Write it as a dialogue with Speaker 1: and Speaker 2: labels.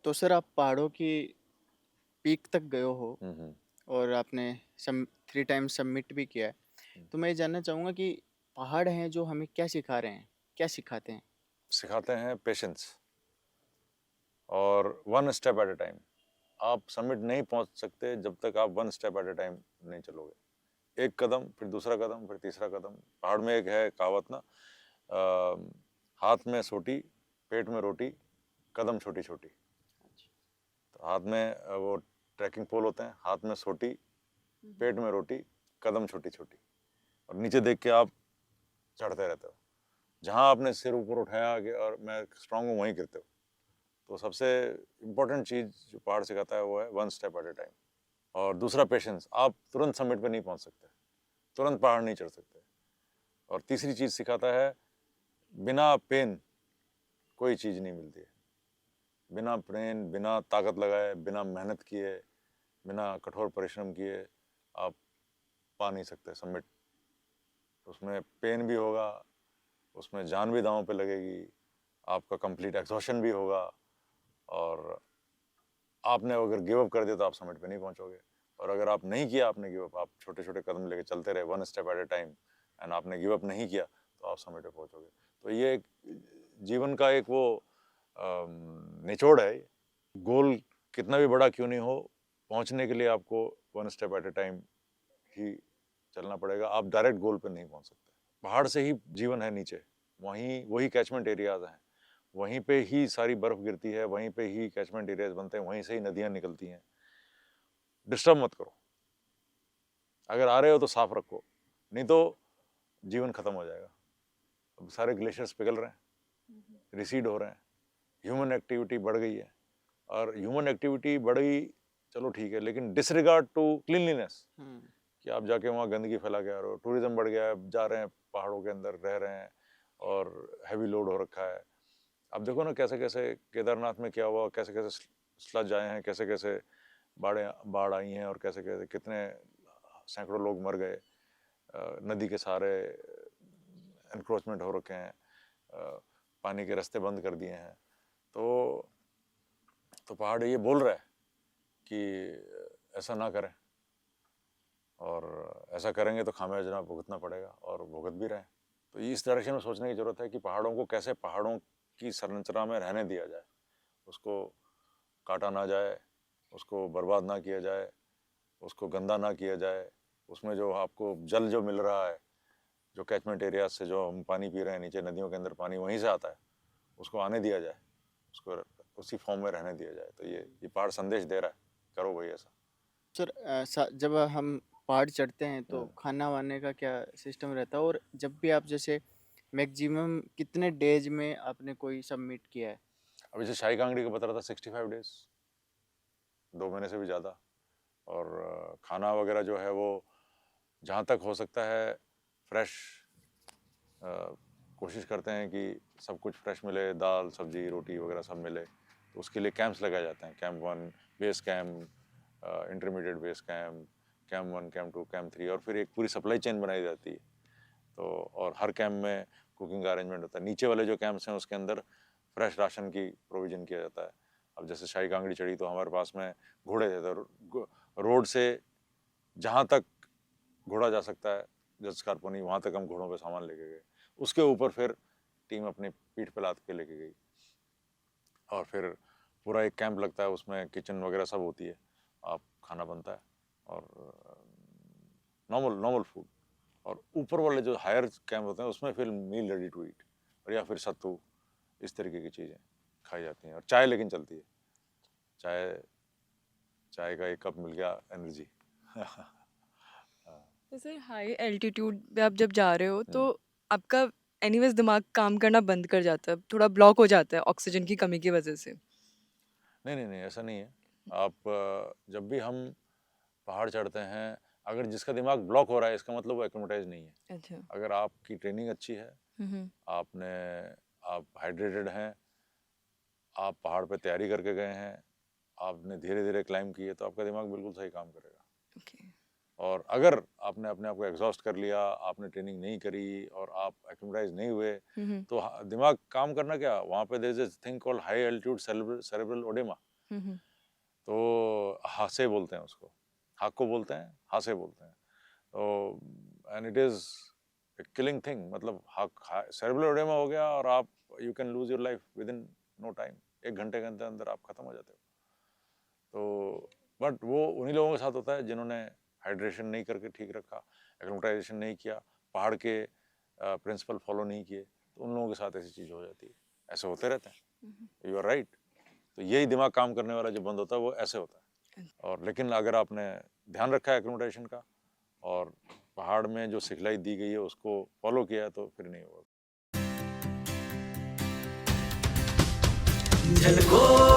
Speaker 1: तो सर आप पहाड़ों की पीक तक गए हो
Speaker 2: हुँ।
Speaker 1: और आपने सम 3 टाइम्स सबमिट भी किया है।
Speaker 2: हुँ।
Speaker 1: तो मैं ये जानना चाहूँगा कि पहाड़ हैं जो हमें क्या सिखा रहे हैं? क्या सिखाते हैं?
Speaker 2: सिखाते हैं पेशेंस और one step at a time. आप समिट नहीं पहुँच सकते जब तक आप one step at a time नहीं चलोगे। एक कदम, फिर दूसरा कदम, फिर तीसरा कदम। पहाड़ में एक है कहावत ना, हाथ में सोटी, पेट में रोटी, कदम छोटी-छोटी। तो हाथ में वो ट्रैकिंग पोल होते हैं, हाथ में सोटी, पेट में रोटी, कदम छोटी-छोटी। और नीचे देख के आप चढ़ते रहते हो। जहाँ आपने सिर ऊपर उठाया कि और मैं स्ट्रांग हूँ, वहीं गिरते हो। तो सबसे इम्पोर्टेंट चीज़ जो पहाड़ सिखाता है वो है one step at a time. और दूसरा पेशेंस, आप तुरंत समिट पे नहीं पहुंच सकते, तुरंत पहाड़ नहीं चढ़ सकते। और तीसरी चीज़ सिखाता है, बिना पेन कोई चीज़ नहीं मिलती है। बिना पेन, बिना ताकत लगाए, बिना मेहनत किए, बिना कठोर परिश्रम किए आप पा नहीं सकते समिट। उसमें पेन भी होगा, उसमें जान भी दांव पे लगेगी, आपका कंप्लीट एग्जॉशन भी होगा। और आपने अगर गिव अप कर दिया तो आप समिट पे नहीं पहुंचोगे। और अगर आप नहीं किया, आपने गिव अप, आप छोटे छोटे कदम लेके चलते रहे one step at a time, and आपने गिव अप नहीं किया, तो आप समिट पे पहुंचोगे। तो ये एक जीवन का एक वो निचोड़ है। गोल कितना भी बड़ा क्यों नहीं हो, पहुंचने के लिए आपको one step at a time ही चलना पड़ेगा। आप डायरेक्ट गोल पे नहीं पहुंच सकते। पहाड़ से ही जीवन है नीचे, वहीं वही कैचमेंट एरियाज हैं, वहीं पे ही सारी बर्फ गिरती है, वहीं पे ही कैचमेंट एरियाज बनते हैं, वहीं से ही नदियां निकलती हैं। डिस्टर्ब मत करो। अगर आ रहे हो तो साफ रखो, नहीं तो जीवन खत्म हो जाएगा। अब सारे ग्लेशियर्स पिघल रहे हैं, रिसीड हो रहे हैं, ह्यूमन एक्टिविटी बढ़ गई है। और ह्यूमन एक्टिविटी बढ़ी, चलो ठीक है, लेकिन डिसरिगार्ड टू क्लीनलीनेस,
Speaker 1: हुँ।
Speaker 2: कि आप जाके वहाँ गंदगी फैला के आ रहे हो। टूरिज्म बढ़ गया है, जा रहे हैं पहाड़ों के अंदर, रह रहे हैं और हैवी लोड हो रखा है। अब देखो ना कैसे कैसे केदारनाथ में क्या हुआ, कैसे कैसे स्लज आए हैं, कैसे कैसे बाढ़ आई हैं, और कैसे कैसे कितने सैकड़ों लोग मर गए। नदी के सहारे एनक्रोचमेंट हो रखे हैं, पानी के रास्ते बंद कर दिए हैं। तो पहाड़ ये बोल रहा है कि ऐसा ना करें, और ऐसा करेंगे तो खामियाजा भुगतना पड़ेगा, और भुगत भी रहे हैं। तो इस डायरेक्शन में सोचने की ज़रूरत है कि पहाड़ों को कैसे पहाड़ों की संरचना में रहने दिया जाए, उसको काटा ना जाए, उसको बर्बाद ना किया जाए, उसको गंदा ना किया जाए। उसमें जो आपको जल जो मिल रहा है, जो कैचमेंट एरिया से जो हम पानी पी रहे हैं, नीचे नदियों के अंदर पानी वहीं से आता है, उसको आने दिया जाए, उसको उसी फॉर्म में रहने दिया जाए। तो ये पहाड़ संदेश दे रहा है, करो भाई ऐसा।
Speaker 1: सर जब हम पहाड़ चढ़ते हैं तो
Speaker 2: हम्म।
Speaker 1: खाना-वाने का क्या सिस्टम रहता है? और जब भी आप जैसे मैक्सिमम कितने डेज़ में आपने कोई सबमिट किया है?
Speaker 2: अब जैसे शाही कांगड़ी का बता रहा था, 65 डेज, 2 महीने से भी ज़्यादा। और खाना वगैरह जो है वो जहाँ तक हो सकता है फ्रेश, कोशिश करते हैं कि सब कुछ फ्रेश मिले, दाल सब्जी रोटी वगैरह सब मिले। तो उसके लिए कैंप्स लगाए जाते हैं, camp 1 base camp, intermediate base camp, camp 1 camp 2 camp 3, और फिर एक पूरी सप्लाई चेन बनाई जाती है। तो और हर कैंप में कुकिंग का अरेंजमेंट होता है। नीचे वाले जो कैंप्स हैं उसके अंदर फ्रेश राशन की प्रोविज़न किया जाता है। अब जैसे शाही कांगड़ी चढ़ी तो हमारे पास में घोड़े थे, तो रोड से जहाँ तक घोड़ा जा सकता है, जस कारपोनी, वहाँ तक हम घोड़ों पे सामान लेके गए। उसके ऊपर फिर टीम अपनी पीठ पे लाद के लेके गई, और फिर पूरा एक कैंप लगता है, उसमें किचन वगैरह सब होती है, आप खाना बनता है, और नॉर्मल नॉर्मल फूड। और ऊपर वाले जो हायर कैंप होते हैं उसमें फिर मील रेडी टू ईट, और या फिर सत्तू, इस तरीके की चीज़ें खाई जाती हैं। और चाय लेकिन चलती है, चाय चाय का एक कप मिल गया, एनर्जी।
Speaker 3: तो सर हाई एल्टीट्यूड पे आप जब जा रहे हो तो
Speaker 2: हम्म।
Speaker 3: आपका एनीवेज दिमाग काम करना बंद कर जाता है, थोड़ा ब्लॉक हो जाता है ऑक्सीजन की कमी की वजह से।
Speaker 2: नहीं नहीं नहीं, ऐसा नहीं है। आप जब भी हम पहाड़ चढ़ते हैं, अगर जिसका दिमाग ब्लॉक हो रहा है, इसका मतलब वो एक्रोमेटाइज नहीं है।
Speaker 3: अच्छा।
Speaker 2: अगर आपकी ट्रेनिंग अच्छी है,
Speaker 3: हम्म।
Speaker 2: आपने आप हाइड्रेटेड हैं, आप पहाड़ पे तैयारी करके गए हैं, आपने धीरे धीरे क्लाइंब की है, तो आपका दिमाग बिल्कुल सही काम करेगा।
Speaker 3: ओके।
Speaker 2: और अगर आपने अपने आप को एग्जॉस्ट कर लिया, आपने ट्रेनिंग नहीं करी और आप एक्रोमेटाइज नहीं हुए,
Speaker 3: हम्म।
Speaker 2: तो दिमाग काम करना क्या, वहाँ पे there is a thing called high altitude cerebral oedema. तो हासे बोलते हैं उसको, हाक को बोलते हैं, हासे बोलते हैं। तो and it is killing thing, मतलब सेरेब्रल एडेमा हो गया और आप you can lose your life within no time, 1 घंटे के अंदर अंदर आप खत्म हो जाते हो। तो बट वो उन्हीं लोगों के साथ होता है जिन्होंने हाइड्रेशन नहीं करके ठीक रखा, एक्लिमेटाइजेशन नहीं किया, पहाड़ के प्रिंसिपल फॉलो नहीं किए, तो उन लोगों के साथ ऐसी चीज़ हो जाती है। ऐसे होते रहते हैं, यू आर राइट। तो यही दिमाग काम करने वाला जो बंद होता है वो ऐसे होता है। और लेकिन अगर आपने ध्यान रखा है एक्लिमेटाइजेशन का और पहाड़ में जो सिखलाई दी गई है उसको फॉलो किया है, तो फिर नहीं होगा।
Speaker 4: झलको